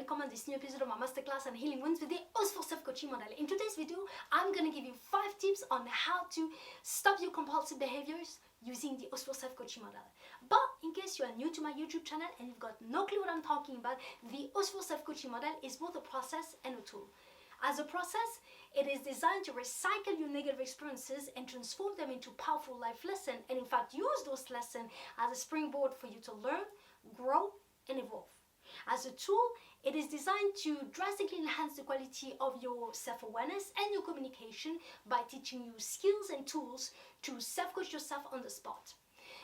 recommend this new episode of my masterclass on Healing Wounds with the Osfour self-coaching model. In today's video, I'm going to give you 5 tips on how to stop your compulsive behaviors using the Osfour self-coaching model. But in case you are new to my YouTube channel and you've got no clue what I'm talking about, the Osfour self-coaching model is both a process and a tool. As a process, it is designed to recycle your negative experiences and transform them into powerful life lessons, and in fact use those lessons as a springboard for you to learn, grow, and evolve. As a tool, it is designed to drastically enhance the quality of your self-awareness and your communication by teaching you skills and tools to self-coach yourself on the spot.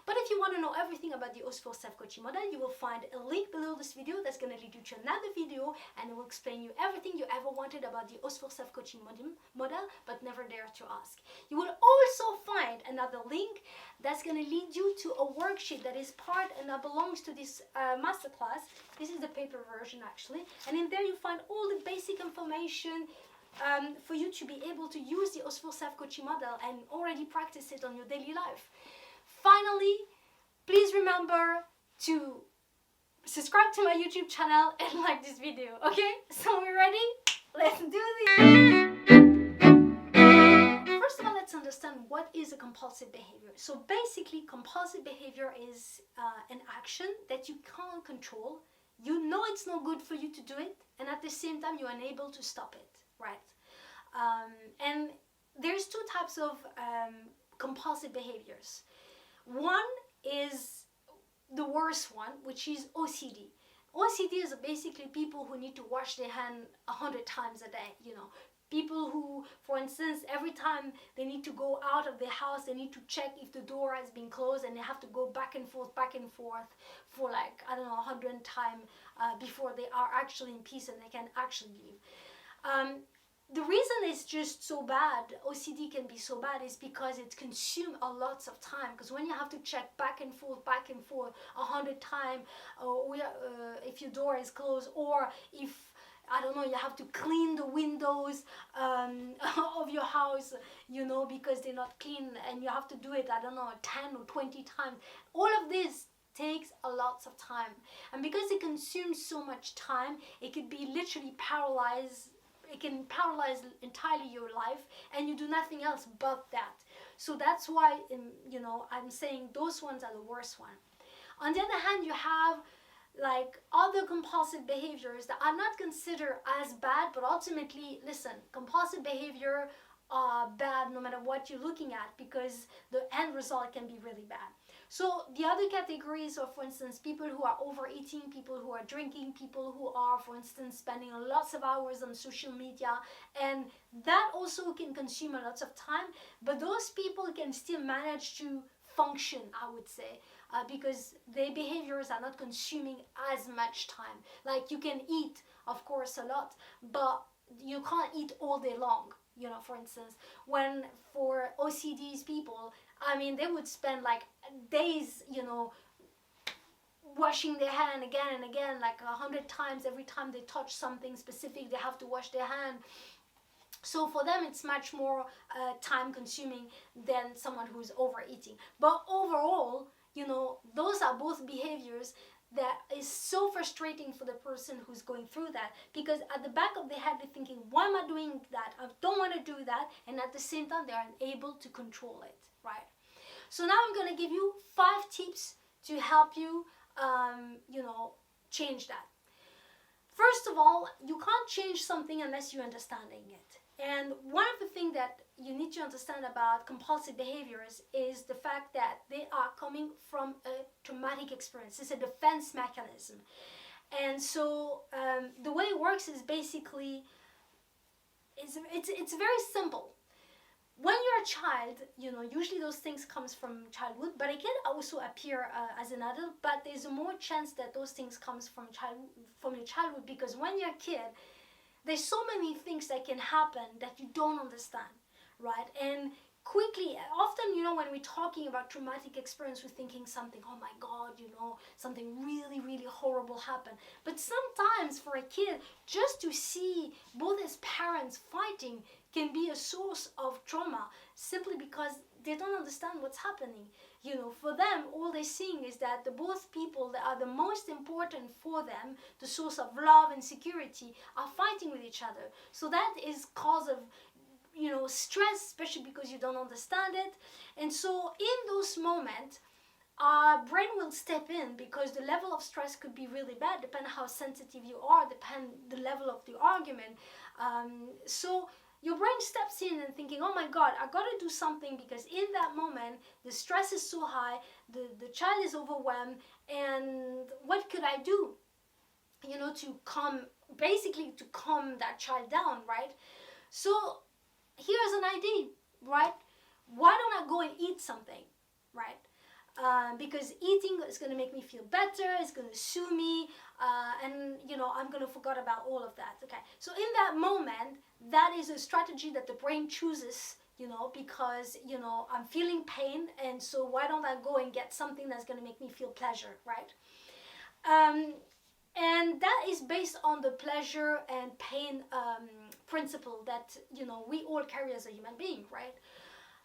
But if you want to know everything about the Osfour self-coaching model, you will find a link below this video that's going to lead you to another video, and it will explain you everything you ever wanted about the Osfour self-coaching model, but never dared to ask. You will also find another link that's going to lead you to a worksheet that is part and that belongs to this masterclass. This is the paper version actually, and in there you find all the basic information for you to be able to use the Osfour self-coaching model and already practice it on your daily life. Finally, please remember to subscribe to my YouTube channel and like this video, okay? So we're ready? Let's do this! First of all, let's understand what is a compulsive behavior. So basically, compulsive behavior is an action that you can't control. You know it's not good for you to do it, and at the same time, you're unable to stop it, right? And there's 2 types of compulsive behaviors. One is the worst one, which is OCD. OCD is basically people who need to wash their hand 100 times a day, you know. People who, for instance, every time they need to go out of their house, they need to check if the door has been closed, and they have to go back and forth for like, I don't know, 100 times before they are actually in peace and they can actually leave. The reason it's just so bad, OCD can be so bad, is because it consumes a lot of time. Because when you have to check back and forth 100 times, if your door is closed, or if, I don't know, you have to clean the windows of your house, you know, because they're not clean, and you have to do it, I don't know, 10 or 20 times. All of this takes a lot of time. And because it consumes so much time, it could be literally paralyzed. It can paralyze entirely your life, and you do nothing else but that. So that's why, you know, I'm saying those ones are the worst one. On the other hand, you have like other compulsive behaviors that are not considered as bad, but ultimately, listen, compulsive behavior are bad no matter what you're looking at, because the end result can be really bad. So the other categories are, for instance, people who are overeating, people who are drinking, people who are, for instance, spending lots of hours on social media, and that also can consume a lot of time, but those people can still manage to function, I would say, because their behaviors are not consuming as much time. Like, you can eat, of course, a lot, but you can't eat all day long. You know, for instance, when for OCD's people, I mean, they would spend like days, you know, washing their hand again and again, like 100 times. Every time they touch something specific, they have to wash their hand. So for them, it's much more time consuming than someone who's overeating. But overall, you know, those are both behaviors that is so frustrating for the person who's going through that, because at the back of their head they're thinking, why am I doing that? I don't want to do that, and at the same time they are unable to control it, right? So now I'm going to give you 5 tips to help you, you know, change that. First of all, you can't change something unless you're understanding it. And one of the things that you need to understand about compulsive behaviors is the fact that they are coming from a traumatic experience. It's a defense mechanism. And so the way it works is basically, it's very simple. When you're a child, you know, usually those things comes from childhood, but it can also appear as an adult, but there's more chance that those things comes from your childhood, because when you're a kid, there's so many things that can happen that you don't understand, right? And quickly, often, you know, when we're talking about traumatic experience, we're thinking something, oh my God, you know, something really, really horrible happened. But sometimes for a kid, just to see both his parents fighting can be a source of trauma, simply because they don't understand what's happening. You know, for them, all they're seeing is that the both people that are the most important for them, the source of love and security, are fighting with each other. So that is cause of, you know, stress, especially because you don't understand it. And so in those moments, our brain will step in, because the level of stress could be really bad, depending how sensitive you are, depend the level of the argument. So your brain steps in and thinking, oh my God, I gotta do something, because in that moment the stress is so high, the child is overwhelmed, and what could I do, you know, to calm that child down, right? So here's an idea, right? Why don't I go and eat something, right? Because eating is going to make me feel better, it's going to soothe me, and you know, I'm going to forget about all of that. Okay, so in that moment, that is a strategy that the brain chooses, you know, because, you know, I'm feeling pain, and so why don't I go and get something that's going to make me feel pleasure, right? And that is based on the pleasure and pain principle that, you know, we all carry as a human being, right?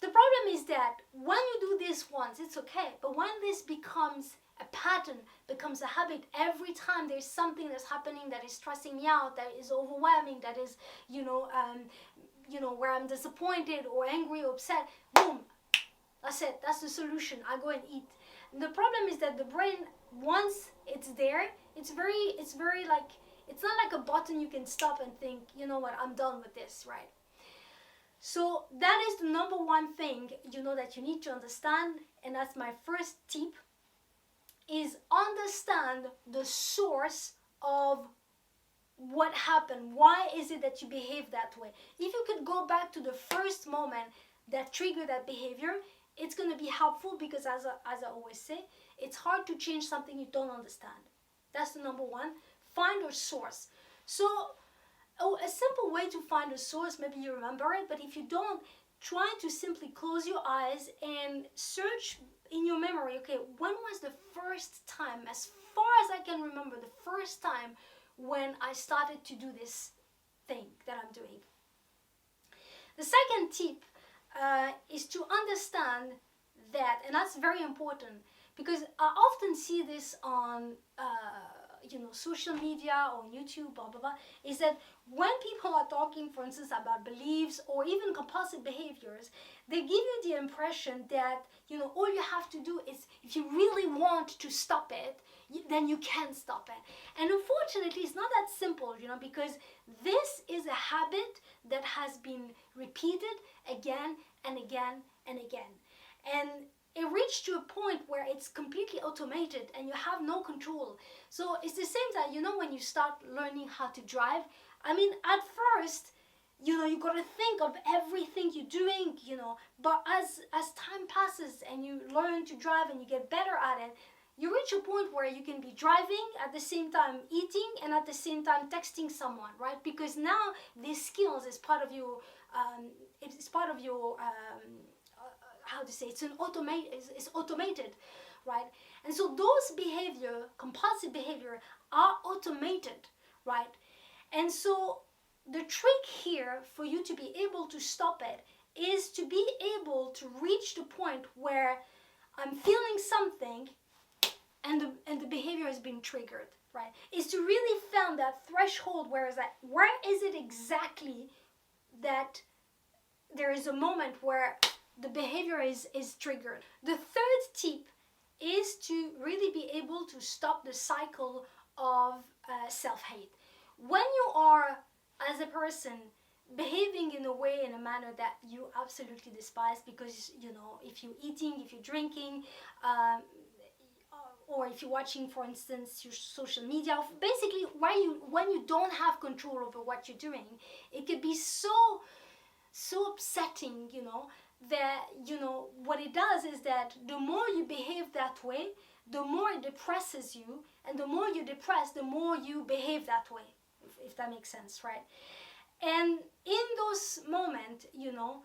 The problem is that when you do this once, it's okay. But when this becomes a pattern, becomes a habit, every time there's something that's happening that is stressing me out, that is overwhelming, that is, you know, where I'm disappointed or angry or upset, boom, that's it. That's the solution. I go and eat. And the problem is that the brain, once it's there, it's very like, it's not like a button you can stop and think, you know what, I'm done with this, right? So that is the number one thing, you know, that you need to understand, and that's my first tip, is understand the source of what happened. Why is it that you behave that way? If you could go back to the first moment that triggered that behavior, it's going to be helpful, because as I always say, it's hard to change something you don't understand. That's the number one. Find a source. So a simple way to find a source, maybe you remember it, but if you don't, try to simply close your eyes and search in your memory, okay, when was the first time, as far as I can remember, the first time when I started to do this thing that I'm doing. The second tip is to understand that, and that's very important, because I often see this on social media or YouTube, blah blah blah, is that when people are talking, for instance, about beliefs or even compulsive behaviors, they give you the impression that, you know, all you have to do is, if you really want to stop it, then you can stop it. And unfortunately, it's not that simple, you know, because this is a habit that has been repeated again and again and again. And it reached to a point where it's completely automated and you have no control. So it's the same that, you know, when you start learning how to drive, I mean, at first, you know, you got to think of everything you're doing, you know, but as time passes and you learn to drive and you get better at it, you reach a point where you can be driving at the same time eating and at the same time texting someone, right? Because now these skills is part of your how to say, it's automated, right? And so those compulsive behavior are automated, right? And so the trick here for you to be able to stop it is to be able to reach the point where I'm feeling something and the behavior has been triggered, right? Is to really find that threshold, where is it exactly that there is a moment where the behavior is triggered. The third tip is to really be able to stop the cycle of self-hate. When you are, as a person, behaving in a manner that you absolutely despise, because, you know, if you're eating, if you're drinking, or if you're watching, for instance, your social media, basically when you don't have control over what you're doing, it could be so upsetting, you know, that, you know, what it does is that the more you behave that way, the more it depresses you, and the more you're depressed, the more you behave that way, if that makes sense, right? And in those moments, you know,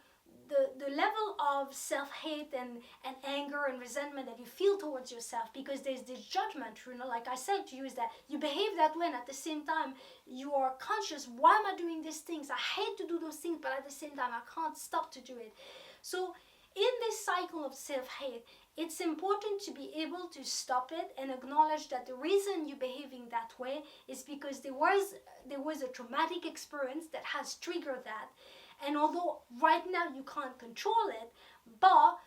the level of self-hate and anger and resentment that you feel towards yourself, because there's this judgment, you know, like I said to you, is that you behave that way, and at the same time you are conscious, why am I doing these things? I hate to do those things, but at the same time I can't stop to do it. So in this cycle of self-hate, it's important to be able to stop it and acknowledge that the reason you're behaving that way is because there was a traumatic experience that has triggered that. And although right now you can't control it, but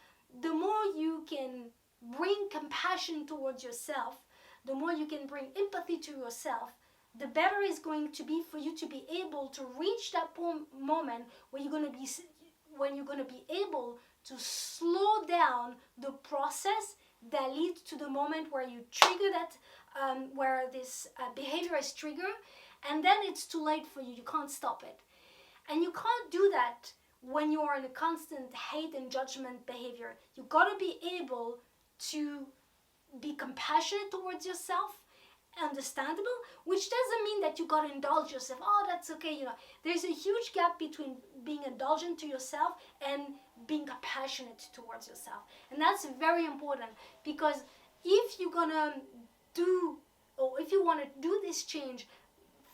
the more you can bring compassion towards yourself, the more you can bring empathy to yourself, the better it's going to be for you to be able to reach that moment where you're going to be able to slow down the process that leads to the moment where you trigger that, where this behavior is triggered, and then it's too late for you. You can't stop it. And you can't do that when you are in a constant hate and judgment behavior. You got to be able to be compassionate towards yourself, understandable, which doesn't mean that you got to indulge yourself. Oh, that's okay, There's a huge gap between being indulgent to yourself and being compassionate towards yourself. And that's very important, because if you're gonna if you want to do this change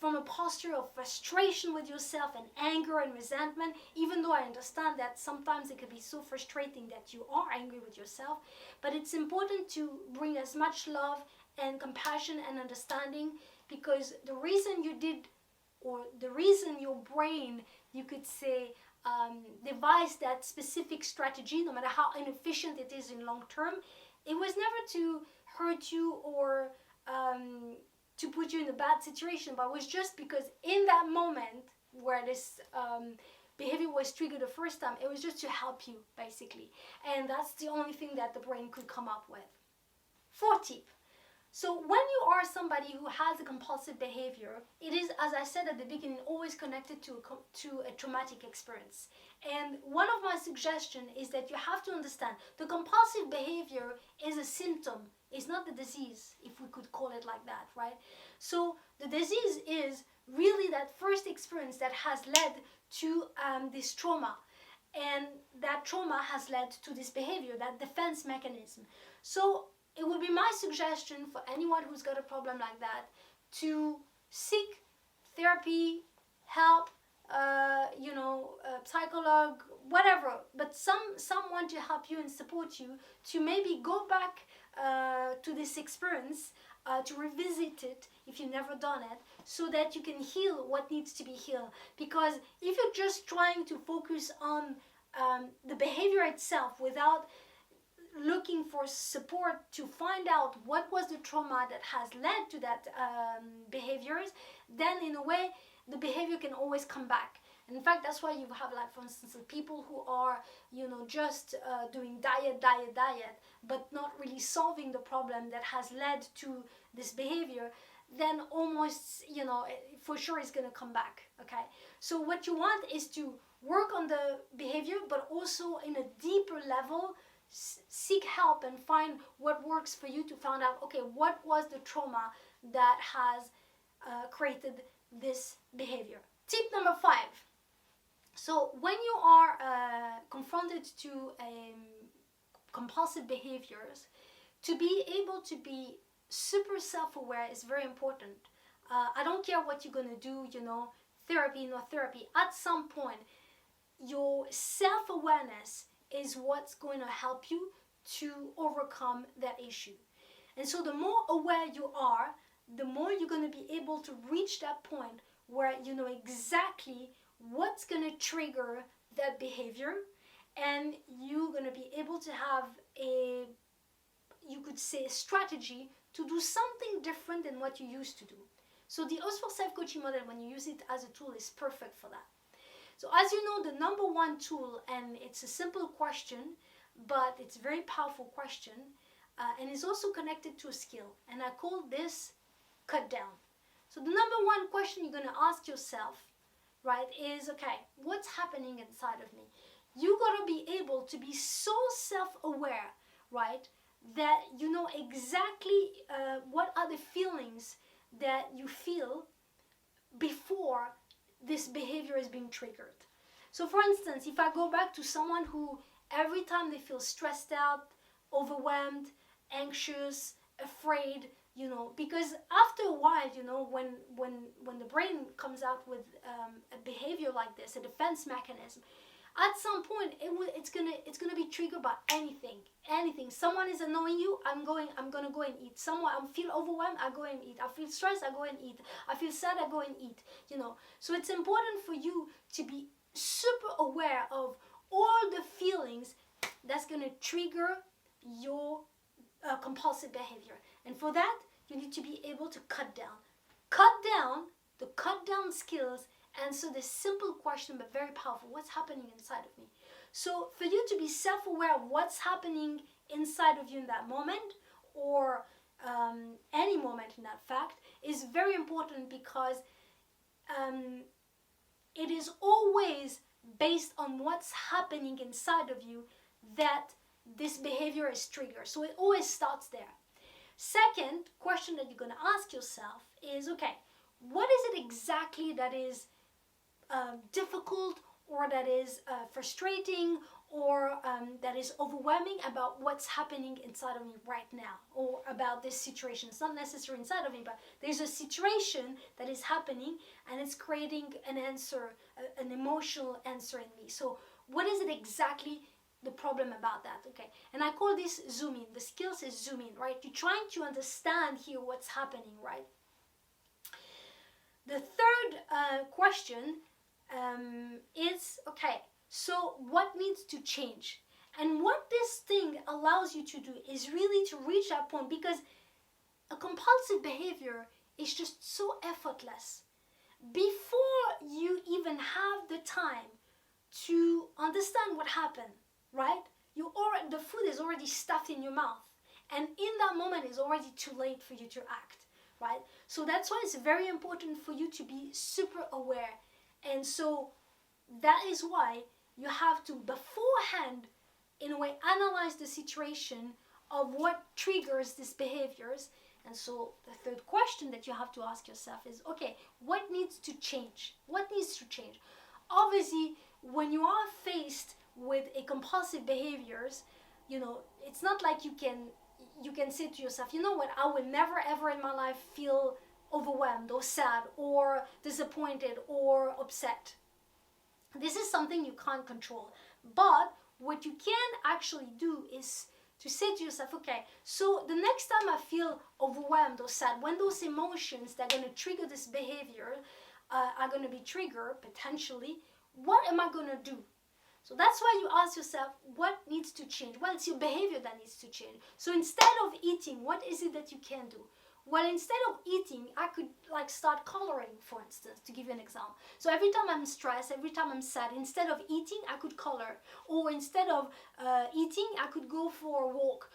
from a posture of frustration with yourself and anger and resentment, even though I understand that sometimes it can be so frustrating that you are angry with yourself, but it's important to bring as much love and compassion and understanding, because the reason you did, or the reason your brain, you could say, devised that specific strategy, no matter how inefficient it is in long term, it was never to hurt you or to put you in a bad situation, but it was just because in that moment where this behavior was triggered the first time, it was just to help you, basically. And that's the only thing that the brain could come up with. Fourth tip. So when you are somebody who has a compulsive behavior, it is, as I said at the beginning, always connected to a traumatic experience. And one of my suggestions is that you have to understand the compulsive behavior is a symptom. It's not the disease, if we could call it like that, right? So the disease is really that first experience that has led to this trauma. And that trauma has led to this behavior, that defense mechanism. So it would be my suggestion for anyone who's got a problem like that to seek therapy, help, psychologue, whatever, but someone to help you and support you to maybe go back to this experience, to revisit it if you've never done it, so that you can heal what needs to be healed. Because if you're just trying to focus on the behavior itself without looking for support to find out what was the trauma that has led to that behaviors, then in a way the behavior can always come back. And in fact, that's why you have, like, for instance, people who are just doing diet, but not really solving the problem that has led to this behavior, then almost for sure it's going to come back. Okay, so what you want is to work on the behavior, but also in a deeper level seek help and find what works for you to find out, okay, what was the trauma that has created this behavior. Tip number 5. So when you are confronted to compulsive behaviors, to be able to be super self-aware is very important. I don't care what you're going to do, therapy, no therapy. At some point, your self-awareness is what's going to help you to overcome that issue. And so the more aware you are, the more you're going to be able to reach that point where you know exactly what's going to trigger that behavior, and you're going to be able to have a, you could say, a strategy to do something different than what you used to do. So the Osfour self-coaching model, when you use it as a tool, is perfect for that. So as you know, the number one tool, and it's a simple question, but it's a very powerful question, and is also connected to a skill, and I call this cut down. So the number one question you're going to ask yourself, right, is, okay, what's happening inside of me? You got to be able to be so self-aware, right, that you know exactly what are the feelings that you feel before this behavior is being triggered. So for instance, if I go back to someone who every time they feel stressed out, overwhelmed, anxious, afraid, you know, because after a while, you know, when the brain comes out with a behavior like this, a defense mechanism, At some point, it's gonna be triggered by anything. Someone is annoying you, I'm gonna go and eat. Someone, I feel overwhelmed, I go and eat. I feel stressed, I go and eat. I feel sad, I go and eat. So it's important for you to be super aware of all the feelings that's gonna trigger your compulsive behavior. And for that, you need to be able to cut down. The cut down skills answer this simple question, but very powerful. What's happening inside of me? So for you to be self-aware of what's happening inside of you in that moment, or any moment in that fact, is very important, because it is always based on what's happening inside of you that this behavior is triggered. So it always starts there. Second question that you're going to ask yourself is, okay, what is it exactly that is difficult, or that is frustrating, or that is overwhelming about what's happening inside of me right now, or about this situation? It's not necessarily inside of me, but there's a situation that is happening and it's creating an answer, an emotional answer in me. So what is it exactly the problem about that? Okay, and I call this zoom in. The skills is zoom in, right? You're trying to understand here what's happening, right? The third question is, okay, so what needs to change? And what this thing allows you to do is really to reach that point, because a compulsive behavior is just so effortless. Before you even have the time to understand what happened, right? The food is already stuffed in your mouth, and in that moment it's already too late for you to act, right? So that's why it's very important for you to be super aware. And so that is why you have to beforehand, in a way, analyze the situation of what triggers these behaviors. And so the third question that you have to ask yourself is, okay, what needs to change? What needs to change? Obviously, when you are faced with a compulsive behaviors, it's not like you can say to yourself, you know what, I will never ever in my life feel overwhelmed or sad or disappointed or upset. This is something you can't control. But what you can actually do is to say to yourself, okay, so the next time I feel overwhelmed or sad, when those emotions that are going to trigger this behavior are going to be triggered potentially, what am I going to do? So that's why you ask yourself, what needs to change? Well, it's your behavior that needs to change. So instead of eating, what is it that you can do? Well, instead of eating, I could start coloring, for instance, to give you an example. So every time I'm stressed, every time I'm sad, instead of eating, I could color. Or instead of eating, I could go for a walk.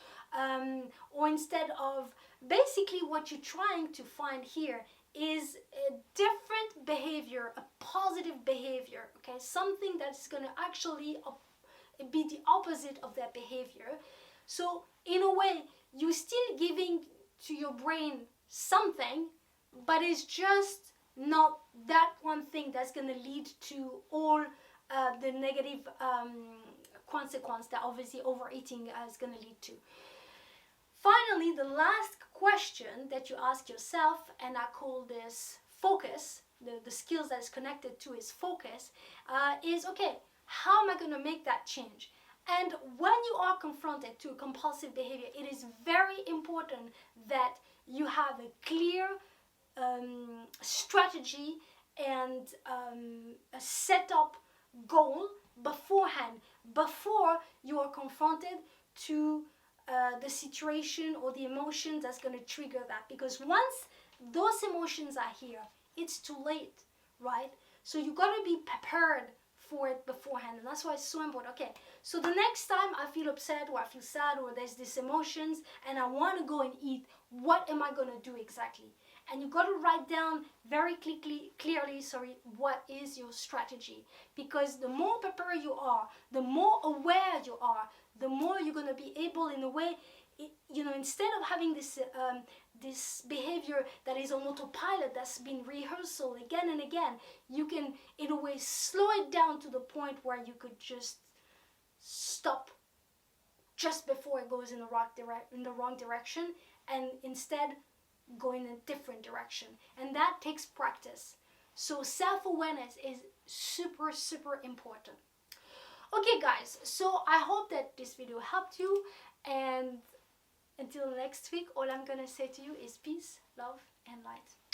Or instead of, basically what you're trying to find here is a different behavior, a positive behavior, okay? Something that's going to actually be the opposite of that behavior. So in a way, you're still giving to your brain something, but it's just not that one thing that's going to lead to all the negative consequence that obviously overeating is going to lead to. Finally, the last question that you ask yourself, and I call this focus, the skills that is connected to is focus, is, okay, how am I going to make that change? And when you are confronted to a compulsive behavior, it is very important that you have a clear strategy and a set up goal beforehand, before you are confronted to the situation or the emotion that's going to trigger that. Because once those emotions are here, it's too late, right? So you got to be prepared for it beforehand, and that's why it's so important. Okay, so the next time I feel upset or I feel sad or there's these emotions and I want to go and eat, what am I going to do exactly? And you got to write down very clearly, what is your strategy? Because the more prepared you are, the more aware you are, the more you're going to be able, in a way, instead of having this this behavior that is on autopilot, that's been rehearsed again and again, you can, in a way, slow it down to the point where you could just stop just before it goes in the wrong direction, and instead go in a different direction. And that takes practice. So self-awareness is super, super important. Okay guys, so I hope that this video helped you, and until next week, all I'm gonna say to you is peace, love and light.